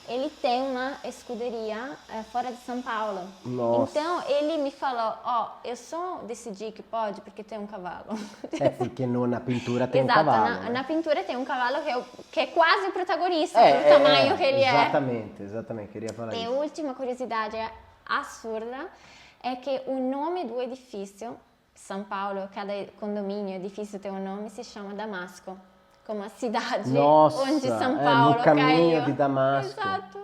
ele tem uma escuderia fora de São Paulo. Nossa. Então ele me falou, eu só decidi que pode porque tem um cavalo. É porque na pintura tem Exato, um cavalo. na pintura tem um cavalo que é quase o protagonista pelo tamanho que ele Exatamente, queria falar E a isso. última curiosidade absurda é que o nome do edifício, São Paulo, cada condomínio, edifício tem um nome, se chama Damasco, como a cidade Nossa, onde São Paulo no caminho caiu. de Damasco. Exato.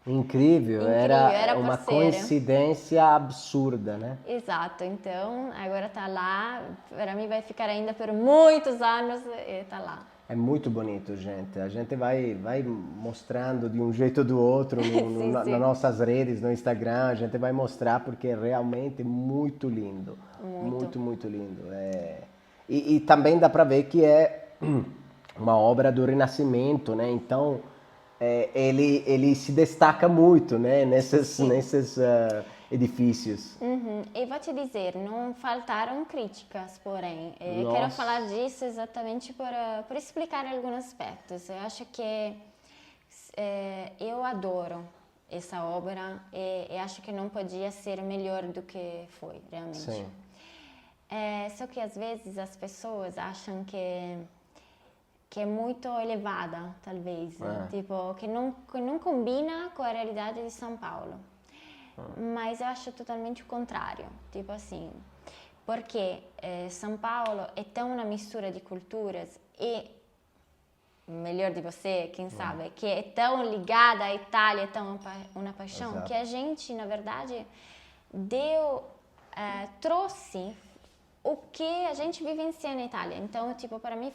Incrível, era uma por ser. coincidência absurda, né? Exato, então agora tá lá, para mim vai ficar ainda por muitos anos e tá lá. É muito bonito, gente. A gente vai mostrando de um jeito ou do outro Sim. nas nossas redes, no Instagram. A gente vai mostrar porque é realmente muito lindo. Muito lindo. E também dá para ver que é uma obra do Renascimento, né? Então, ele se destaca muito, né? nesses edifícios. E vou te dizer, não faltaram críticas, porém. Nossa. Quero falar disso exatamente por explicar alguns aspectos. Eu acho que eu adoro essa obra e acho que não podia ser melhor do que foi, realmente. Sim. Só que às vezes as pessoas acham que é muito elevada, talvez. Tipo, que não combina com a realidade de São Paulo. Mas eu acho totalmente o contrário, tipo assim, porque São Paulo é tão uma mistura de culturas e, melhor de você, quem sabe, que é tão ligada à Itália, é tão uma paixão, Exato. que a gente, na verdade, trouxe o que a gente vivencia na Itália. Então, tipo, para mim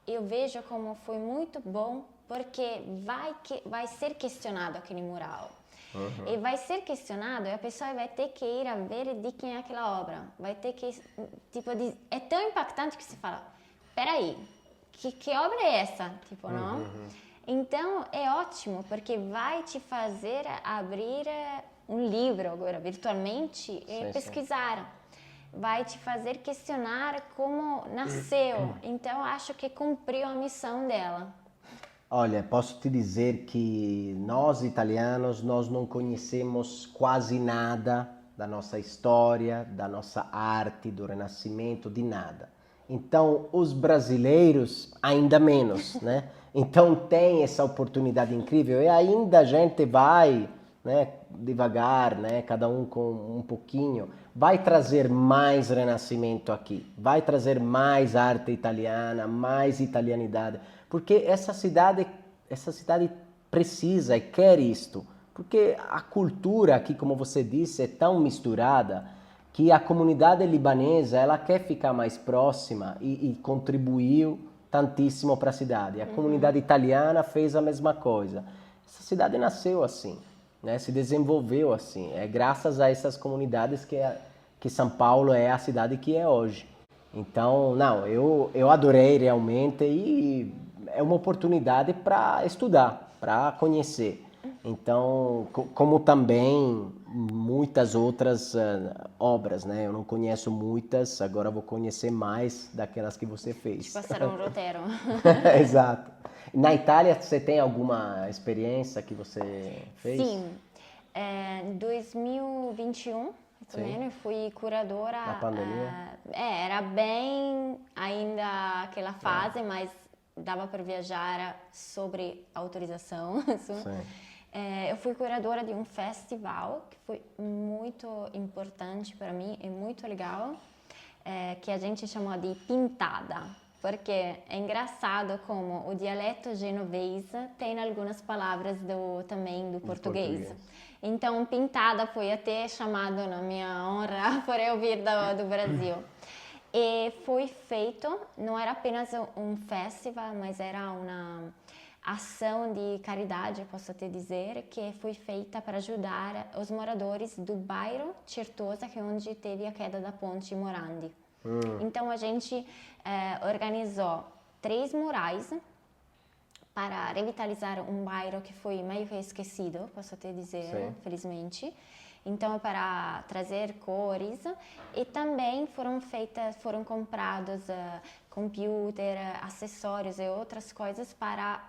eu vejo como foi muito bom, porque vai ser questionado aquele mural. E vai ser questionado e a pessoa vai ter que ir a ver de quem é aquela obra. Vai ter que, tipo, é tão impactante que se fala, peraí, que obra é essa? Tipo, não? Então, é ótimo, porque vai te fazer abrir um livro agora, virtualmente, e pesquisar. Vai te fazer questionar como nasceu. Então, acho que cumpriu a missão dela. Olha, posso te dizer que nós italianos, nós não conhecemos quase nada da nossa história, da nossa arte, do Renascimento, de nada. Então, os brasileiros ainda menos, né? Então tem essa oportunidade incrível e ainda a gente vai, né, devagar, né, cada um com um pouquinho, vai trazer mais Renascimento aqui, vai trazer mais arte italiana, mais italianidade. Porque essa cidade precisa e quer isto. Porque a cultura aqui, como você disse, é tão misturada que a comunidade libanesa ela quer ficar mais próxima e contribuiu tantíssimo para a cidade. A comunidade italiana fez a mesma coisa. Essa cidade nasceu assim, né? Se desenvolveu assim. É graças a essas comunidades que São Paulo é a cidade que é hoje. Então, eu adorei realmente e é uma oportunidade para estudar, para conhecer. Então, como também muitas outras obras, né? Eu não conheço muitas, agora vou conhecer mais daquelas que você fez. Te passaram um roteiro. Exato. Na Itália, você tem alguma experiência que você fez? Sim, em 2021, mais ou Sim. menos, eu fui curadora. Na pandemia? Era bem ainda aquela fase, mas dava para viajar sobre autorização. Sim. Eu fui curadora de um festival que foi muito importante para mim e muito legal, que a gente chamou de Pintada, porque é engraçado como o dialeto genovese tem algumas palavras também do português. Então, Pintada foi até chamado na minha honra por eu vir do Brasil. E foi feito, não era apenas um festival, mas era uma ação de caridade, posso te dizer, que foi feita para ajudar os moradores do bairro Certosa, que é onde teve a queda da ponte Morandi. Então a gente organizou 3 murais para revitalizar um bairro que foi meio que esquecido, posso te dizer, Sim. felizmente. Então, para trazer cores, e também foram comprados computers, acessórios e outras coisas para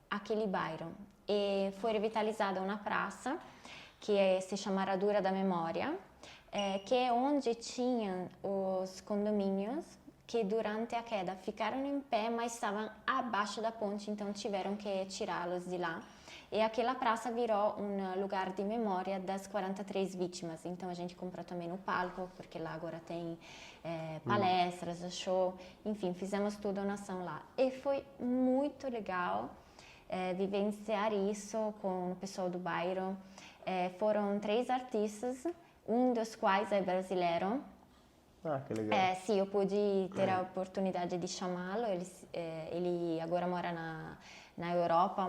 aquele bairro. E foi revitalizada uma praça que se chama Radura da Memória, que é onde tinham os condomínios que durante a queda ficaram em pé, mas estavam abaixo da ponte, então tiveram que tirá-los de lá. E aquela praça virou um lugar de memória das 43 vítimas. Então a gente comprou também o palco, porque lá agora tem palestras, show, enfim, fizemos tudo na ação lá. E foi muito legal vivenciar isso com o pessoal do bairro. Foram 3 artistas, um dos quais é brasileiro. Ah, que legal. Sim, eu pude ter a oportunidade de chamá-lo. Ele agora mora na Europa,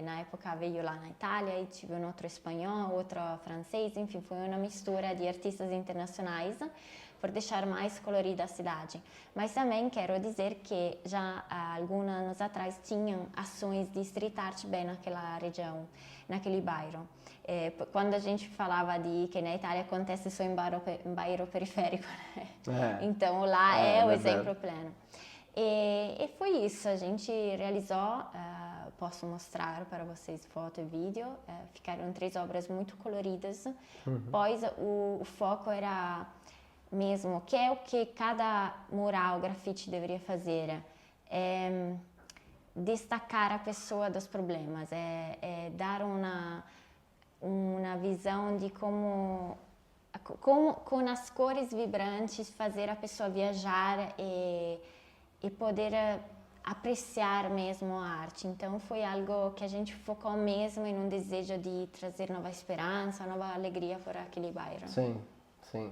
na época veio lá na Itália e tive um outro espanhol, outro francês, enfim, foi uma mistura de artistas internacionais por deixar mais colorida a cidade. Mas também quero dizer que já há alguns anos atrás tinham ações de street art bem naquela região, naquele bairro. Quando a gente falava de que na Itália acontece só em bairro periférico, né? Então lá é o exemplo pleno. E foi isso, a gente realizou, posso mostrar para vocês foto e vídeo, ficaram 3 obras muito coloridas, pois o foco era mesmo, que é o que cada mural, grafite deveria fazer, destacar a pessoa dos problemas, dar uma visão de como com as cores vibrantes fazer a pessoa viajar e poder apreciar mesmo a arte. Então foi algo que a gente focou mesmo em um desejo de trazer nova esperança, nova alegria para aquele bairro. Sim, sim.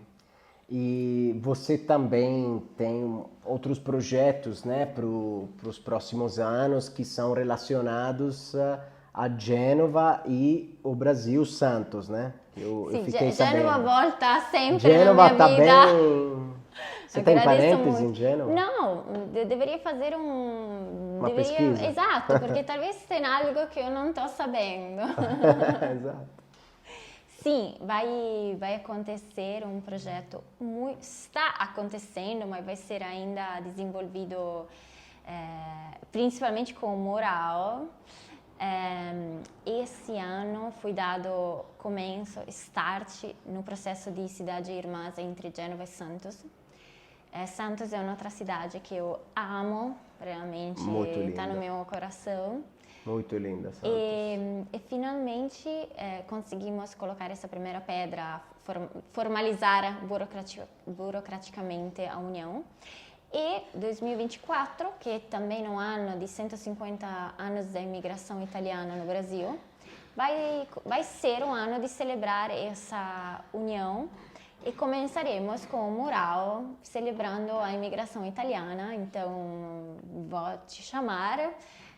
E você também tem outros projetos, né, para os próximos anos que são relacionados a Gênova e o Brasil, Santos, né? Eu fiquei sabendo. Gênova volta sempre Gênova na tá minha vida. bem. Você tem parentes em Gênova? Não, deveria fazer uma pesquisa. Exato, porque talvez tenha algo que eu não estou sabendo. Exato. Sim, vai acontecer um projeto, está acontecendo, mas vai ser ainda desenvolvido principalmente com o mural. Esse ano foi dado start no processo de cidade irmãs entre Gênova e Santos. Santos é uma outra cidade que eu amo, realmente está no meu coração. Muito linda, Santos. E finalmente conseguimos colocar essa primeira pedra, formalizar burocraticamente a união. E 2024, que é também um ano de 150 anos da imigração italiana no Brasil, vai ser um ano de celebrar essa união e começaremos com o mural celebrando a imigração italiana. Então, vou te chamar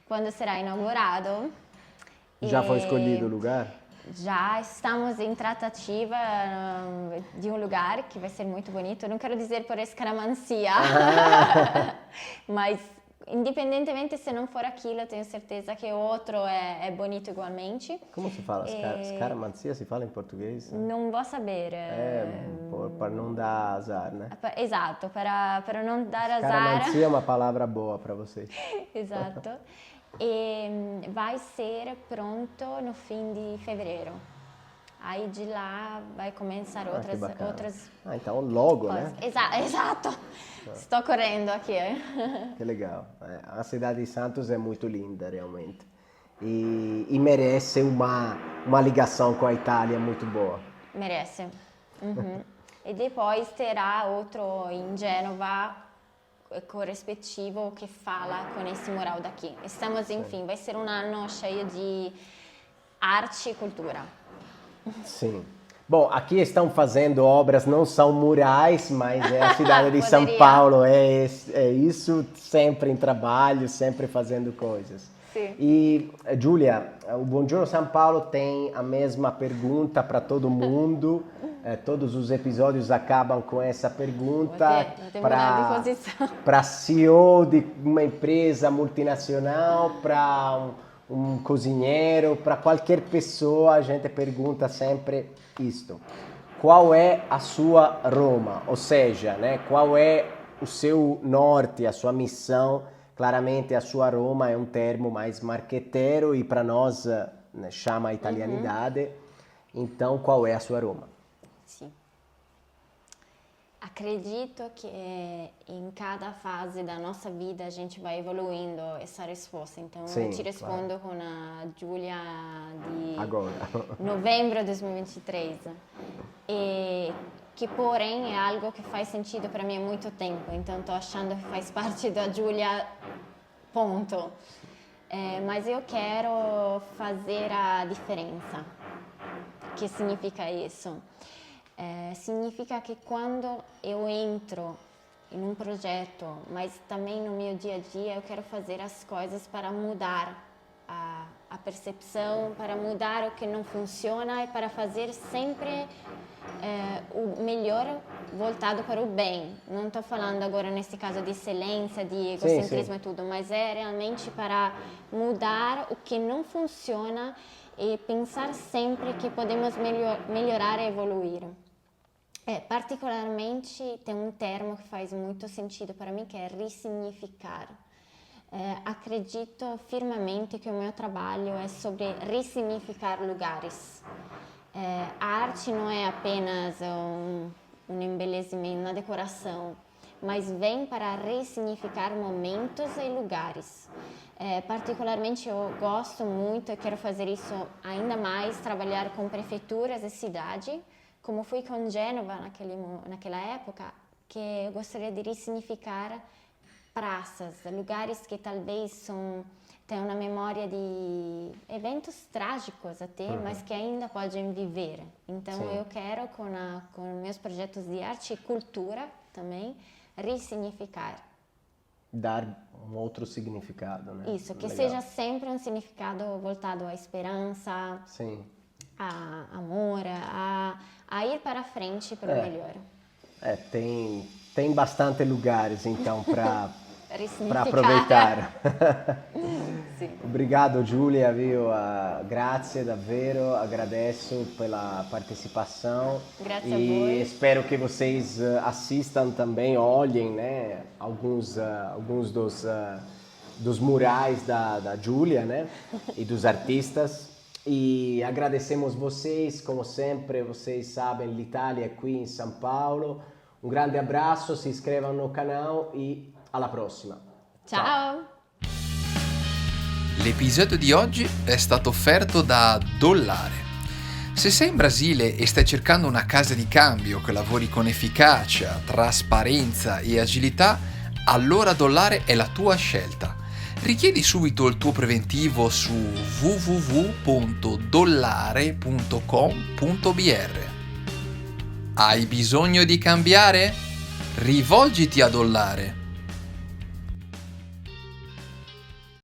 quando será inaugurado. Já foi escolhido o lugar? Já estamos em tratativa de um lugar que vai ser muito bonito. Eu não quero dizer por escaramancia, mas Indipendentemente se não for aquilo, tenho certeza que o outro é bonito igualmente. Como se fala? Scaramanzia se fala em português? Não vou saber. Para não dar azar, né? Exato, para não dar azar. Scaramanzia é uma palavra boa para vocês. Exato. E vai ser pronto no fim de fevereiro. Aí de lá vai começar outras então logo, coisas. né? Exato. Estou correndo aqui. Que legal. A cidade de Santos é muito linda, realmente. E merece uma ligação com a Itália muito boa. Merece. Uhum. E depois terá outro em Gênova, correspettivo, que fala com esse mural daqui. Estamos, enfim, vai ser um ano cheio de arte e cultura. Sim. Bom, aqui estão fazendo obras, não são murais, mas é a cidade de São Paulo, é isso, sempre em trabalho, sempre fazendo coisas. Sim. E, Giulia, o Buongiorno São Paulo tem a mesma pergunta para todo mundo, todos os episódios acabam com essa pergunta para CEO de uma empresa multinacional, para um cozinheiro, para qualquer pessoa, a gente pergunta sempre isto. Qual é a sua Roma? Ou seja, né, qual é o seu norte, a sua missão? Claramente a sua Roma é um termo mais marqueteiro e para nós né, chama a italianidade. Então, qual é a sua Roma? Sim. Acredito que em cada fase da nossa vida a gente vai evoluindo essa resposta. Então, eu te respondo com a Giulia de novembro de 2023. E que, porém, é algo que faz sentido para mim há muito tempo. Então, estou achando que faz parte da Giulia, ponto. Mas eu quero fazer a diferença. O que significa isso? Significa que quando eu entro em um projeto, mas também no meu dia a dia, eu quero fazer as coisas para mudar a percepção, para mudar o que não funciona e para fazer sempre o melhor voltado para o bem. Não estou falando agora nesse caso de excelência, de egocentrismo e tudo, mas é realmente para mudar o que não funciona e pensar sempre que podemos melhorar e evoluir. Particularmente tem um termo que faz muito sentido para mim, que é ressignificar. Acredito firmemente que o meu trabalho é sobre ressignificar lugares. A arte não é apenas um embelezamento, uma decoração, mas vem para ressignificar momentos e lugares. Particularmente eu gosto muito, eu quero fazer isso ainda mais, trabalhar com prefeituras e cidade, como fui com Gênova naquela época, que eu gostaria de ressignificar praças, lugares que talvez têm uma memória de eventos trágicos até, mas que ainda podem viver. Então eu quero, com meus projetos de arte e cultura também, ressignificar. Dar um outro significado, né? Isso, que seja sempre um significado voltado à esperança, a amor, a ir para frente para o melhor. Tem bastante lugares, então, para aproveitar. Obrigado, Giulia, viu? Grazie davvero, agradeço pela participação. Grazie a voi. Espero que vocês assistam também, olhem, né, alguns dos murais da Giulia, né, e dos artistas. E agradecemos vocês, como sempre, vocês sabem, l'Italia è qui in São Paulo. Un grande abbraccio, si iscrivano no canale e alla prossima. Ciao! L'episodio di oggi è stato offerto da Dollare. Se sei in Brasile e stai cercando una casa di cambio che lavori con efficacia, trasparenza e agilità, allora Dollare è la tua scelta. Richiedi subito il tuo preventivo su www.dollare.com.br. Hai bisogno di cambiare? Rivolgiti a Dollare.